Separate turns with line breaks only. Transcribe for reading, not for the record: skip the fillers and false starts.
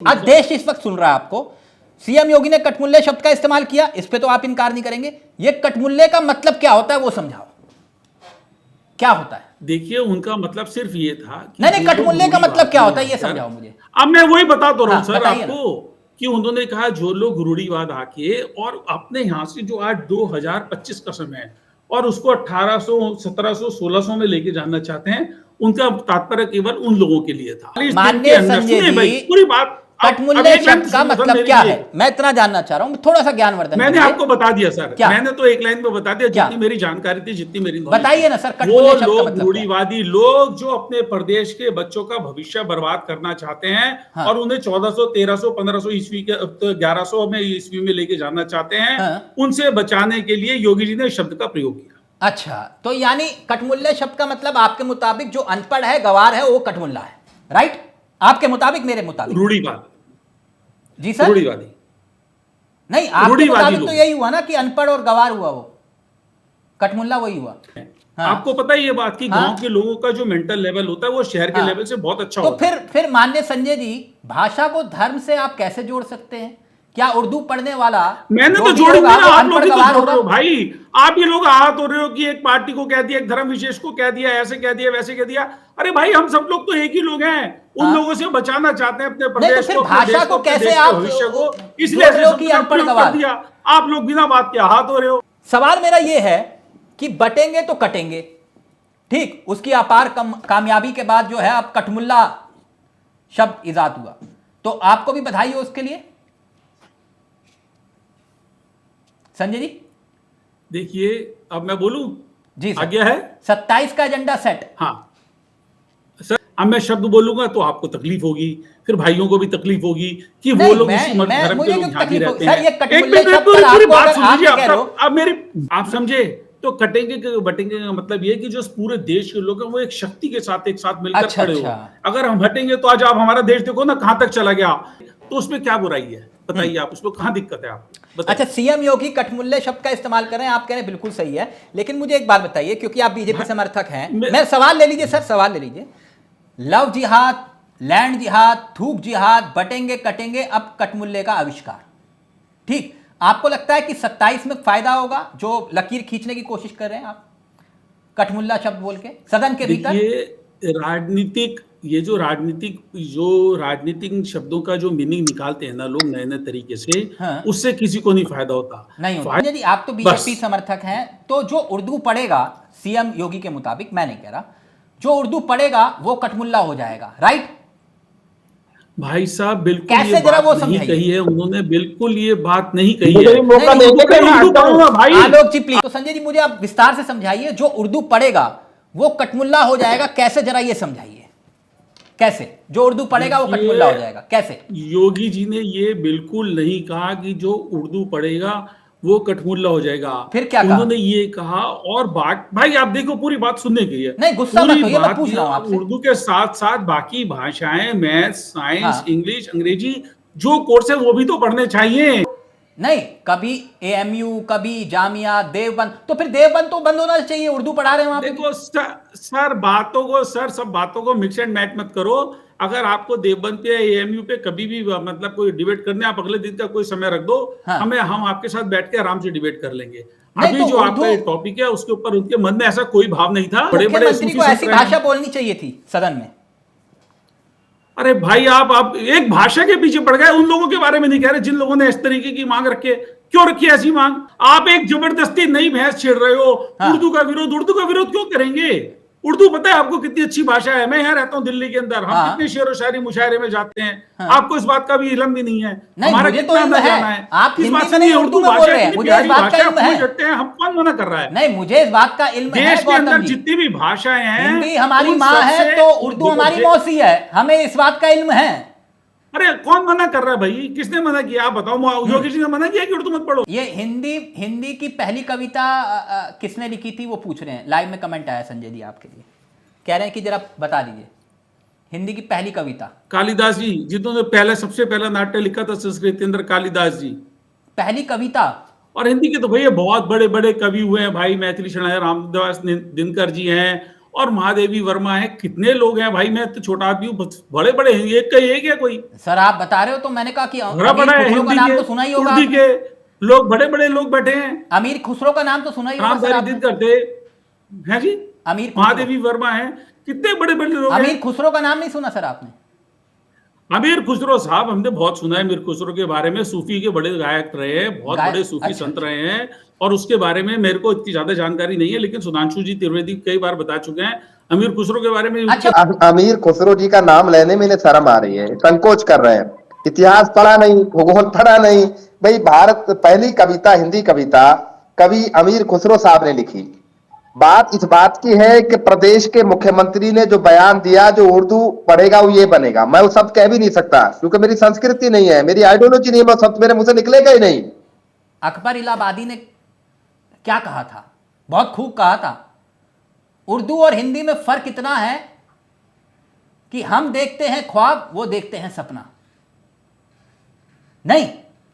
आज देश इस वक्त सुन रहा है आपको। सीएम योगी ने कटमुल्ले शब्द का इस्तेमाल किया, इस पे तो आप इनकार नहीं करेंगे। ये कटमुल्ले का मतलब क्या होता है वो समझाओ, क्या होता है?
देखिए, उनका मतलब सिर्फ ये था कि
नहीं, कटमुल्ले का मतलब क्या होता है ये समझाओ मुझे।
अब मैं वही बता तो रहा हूं सर
बताइए ना।
आपको कि उन्होंने कहा जो लोग रूढ़िवाद आके और अपने यहां से जो आज 2025 का समय है और उसको 1800, 1700, 1600 में लेके जाना चाहते हैं, उनका तात्पर्य केवल उन लोगों के लिए था।
माननीय संजय जी,
पूरी बात
कटमुल्ले शब्द का मतलब क्या है मैं इतना जानना चाह रहा हूं, थोड़ा सा ज्ञानवर्धन
मैंने आपको बता दिया सर।
क्या?
मैंने तो एक लाइन में बता दिया, जितनी मेरी जानकारी थी, जितनी मेरी नॉलेज।
बताइए ना सर,
वो
कटमुल्ले शब्द का
लोग
मतलब
रूढ़िवादी लोग जो अपने प्रदेश के बच्चों का भविष्य बर्बाद करना चाहते हैं। हाँ। और उन्हें 1400, 1300, 1500 ईस्वी के 1100 में ईस्वी में लेके जाना चाहते हैं। हाँ। उनसे बचाने के लिए योगी जी ने इस शब्द का प्रयोग किया।
अच्छा, तो यानी कटमुल्ले शब्द का मतलब आपके मुताबिक जो अनपढ़ है, गवार है, वो कटमुल्ला है, राइट? आपके मुताबिक, मेरे मुताबिक
रूढ़िवाद।
जी सर,
रूढ़िवादी
नहीं, आपके मुताबिक तो यही हुआ ना कि अनपढ़ और गवार हुआ, वो कटमुल्ला वही हुआ।
हाँ। आपको पता है ये बात कि हाँ? गांव के लोगों का जो मेंटल लेवल होता है वो शहर के लेवल से बहुत अच्छा होता है।
तो फिर माननीय संजय जी, भाषा को धर्म से आप कैसे जोड़ सकते हैं? क्या उर्दू पढ़ने वाला,
मैंने तो जोड़ी ना, आप लोग ही तो जोड़ रहे हो भाई। आप ये लोग आहत हो रहे हो कि एक पार्टी को कह दिया, एक धर्म विशेष को कह दिया, ऐसे कह दिया, वैसे कह दिया। अरे भाई, हम सब लोग तो एक ही लोग हैं। उन लोगों से बचाना चाहते हैं अपने प्रदेश को,
भाषा को कैसे आप
भविष्य को, इसलिए दिया। आप लोग बिना बात के आहत हो रहे हो।
सवाल मेरा ये है कि बटेंगे तो कटेंगे, ठीक, उसकी अपार कामयाबी के बाद जो है अब कटमुल्ला शब्द इजाद हुआ, तो आपको भी बधाई हो उसके लिए संजय जी।
देखिए, अब मैं बोलूं
जी सर,
आज्ञा है।
27 का एजेंडा सेट।
हाँ सर, अब मैं शब्द बोलूंगा तो आपको तकलीफ होगी, फिर भाइयों को भी तकलीफ होगी कि वो लोग उसी मत धर्म के लोग यहाँ भी रहते हैं। एक बात सुन लीजिए, अब मेरी आप समझे तो कटेंगे बटेंगे का मतलब ये कि जो पूरे देश के लोग हैं वो एक शक्ति के साथ एक साथ मिलकर खड़े हो। अगर हम हटेंगे तो आज आप हमारा देश देखो ना कहां तक चला गया, तो उसमें क्या बुराई है बताइए आप, उसमें कहां दिक्कत है आप?
अच्छा, सीएम योगी कटमुल्ले शब्द का इस्तेमाल कर रहे हैं, आप कह रहे हैं बिल्कुल सही है, लेकिन मुझे एक बात बताइए, क्योंकि आप बीजेपी समर्थक हैं। मैं सवाल ले लीजिए सर, सवाल ले लीजिए। लव जिहाद, लैंड जिहाद, थूक जिहाद, बटेंगे कटेंगे, अब कटमुल्ले का आविष्कार, ठीक, आपको लगता है कि 27 में फायदा होगा जो लकीर खींचने की कोशिश कर रहे हैं आप कटमुल्ला शब्द बोल के सदन के भीतर?
ये राजनीतिक, ये जो राजनीतिक शब्दों का जो मीनिंग निकालते हैं ना लोग नए नए तरीके से, हाँ? उससे किसी को नहीं फायदा होता।
नहीं होता जी। आप तो बीजेपी समर्थक हैं, तो जो उर्दू पढ़ेगा सीएम योगी के मुताबिक, मैं नहीं कह रहा, जो उर्दू पढ़ेगा वो कटमुल्ला हो जाएगा, राइट?
भाई साहब, बिल्कुल
कैसे
ये
जरा
बात
वो
नहीं कही है उन्होंने, बिल्कुल ये बात नहीं कही है।
आलोक जी प्लीज। तो संजय जी मुझे आप विस्तार से समझाइए, जो उर्दू पढ़ेगा वो कटमुल्ला हो जाएगा, कैसे जरा ये समझाइए, कैसे जो उर्दू पढ़ेगा वो कटमुल्ला हो जाएगा, कैसे?
योगी जी ने ये बिल्कुल नहीं कहा कि जो उर्दू पढ़ेगा वो कटमुल्ला हो जाएगा।
फिर क्या कहा?
उन्होंने ये कहा, और बात भाई आप देखो पूरी बात सुनने के लिए,
नहीं गुस्सा मत होइए, मैं पूछ रहा हूं आपसे।
उर्दू के साथ साथ बाकी भाषाएं, मैथ्स, साइंस, इंग्लिश, अंग्रेजी जो कोर्स है वो भी तो पढ़ने चाहिए।
नहीं, कभी एएमयू, कभी जामिया, देवबंद, तो फिर देवबंद तो बंद होना चाहिए, उर्दू पढ़ा रहे हैं वहां पे।
देखो सर, सब बातों को मिक्स एंड मैच मत करो। अगर आपको देवबंद पे या एएमयू पे कभी भी मतलब कोई डिबेट करने, आप अगले दिन का कोई समय रख दो। हाँ। हम आपके साथ बैठ के आराम से डिबेट कर लेंगे। अभी तो जो आपका टॉपिक है उसके ऊपर उनके मन में ऐसा कोई भाव नहीं था।
बड़े ऐसी भाषा बोलनी चाहिए थी सदन में।
अरे भाई, आप एक भाषा के पीछे पड़ गए, उन लोगों के बारे में नहीं कह रहे जिन लोगों ने इस तरीके की मांग रखी है। क्यों रखी ऐसी मांग? आप एक जबरदस्ती नई भैंस छेड़ रहे हो। हाँ। उर्दू का विरोध क्यों करेंगे? उर्दू पता है आपको कितनी अच्छी भाषा है। मैं यहाँ रहता हूँ दिल्ली के अंदर, हम हाँ। कितने शेर व शायरी मुशायरे में जाते हैं। हाँ। आपको इस बात का भी इल्म भी नहीं है। हमारा कितना अंदर जाना है, आप इस बात से नहीं, उर्दू भाषा है, मुझे इस बात का इल्म है। हम कौन मना कर रहा है?
नहीं, मुझे इस बात का इल्म है।
देश के अंदर जितनी भी भाषाएं हैं,
हिंदी हमारी माँ है तो उर्दू हमारी मौसी है, हमें इस बात का इल्म है।
अरे कौन मना कर रहा है भाई? किसने मना किया आप बताओ? योगी जी ने मना किया कि उर्दू मत पढ़ो?
ये हिंदी की पहली कविता किसने लिखी थी वो पूछ रहे हैं, लाइव में कमेंट आया संजय जी आपके लिए, कह रहे हैं कि जरा बता दीजिए हिंदी की पहली कविता।
कालिदास जी, जिन्होंने सबसे पहला नाट्य लिखा था संस्कृत के अंदर, कालिदास जी
पहली कविता।
और हिंदी के तो भैया बहुत बड़े बड़े कवि हुए हैं भाई, मैथिली शरण, रामदास दिनकर जी हैं, और महादेवी वर्मा है। कितने लोग हैं भाई, मैं तो छोटा आदमी हूँ, बड़े बड़े हैं, एक का एक है कोई।
सर आप बता रहे हो तो मैंने कहा कि
बड़ा
अमीर
बड़ा है,
खुसरो का
हिंदी
नाम
के,
तो सुना ही होगा
उर्दू
आपने।
के लोग, बड़े बड़े लोग बैठे हैं,
अमीर खुसरो का नाम तो सुना ही होगा सर
नामदारी
आपने।
दीद करते हैं जी।
अमीर खुसरो,
महादेवी वर्मा है, कितने बड़े बड़े लोग हैं।
अमीर खुसरो का नाम नहीं सुना सर आपने?
अमीर खुसरो साहब हमने बहुत सुना है अमीर खुसरो के बारे में, सूफी के बड़े गायक रहे हैं, बहुत बड़े सूफी
अच्छा,
संत रहे हैं, और उसके बारे में मेरे को इतनी ज्यादा जानकारी नहीं है, लेकिन सुधांशु जी त्रिवेदी कई बार बता चुके हैं अमीर खुसरो के बारे में।
अच्छा,
अमीर खुसरो जी का नाम लेने में इन्हें शर्म आ रही है, संकोच कर रहे हैं। इतिहास पढ़ा नहीं, भूगोल पढ़ा नहीं। भाई भारत पहली कविता, हिंदी कविता कवि अमीर खुसरो साहब ने लिखी। बात इस बात की है कि प्रदेश के मुख्यमंत्री ने जो बयान दिया, जो उर्दू पढ़ेगा वो ये बनेगा, मैं वो शब्द कह भी नहीं सकता क्योंकि मेरी संस्कृति नहीं है, मेरी आइडियोलॉजी नहीं है, वो शब्द मेरे मुंह से निकलेगा ही नहीं।
अकबर इलाहाबादी ने क्या कहा था? बहुत खूब कहा था। उर्दू और हिंदी में फर्क इतना है कि हम देखते हैं ख्वाब, वो देखते हैं सपना। नहीं,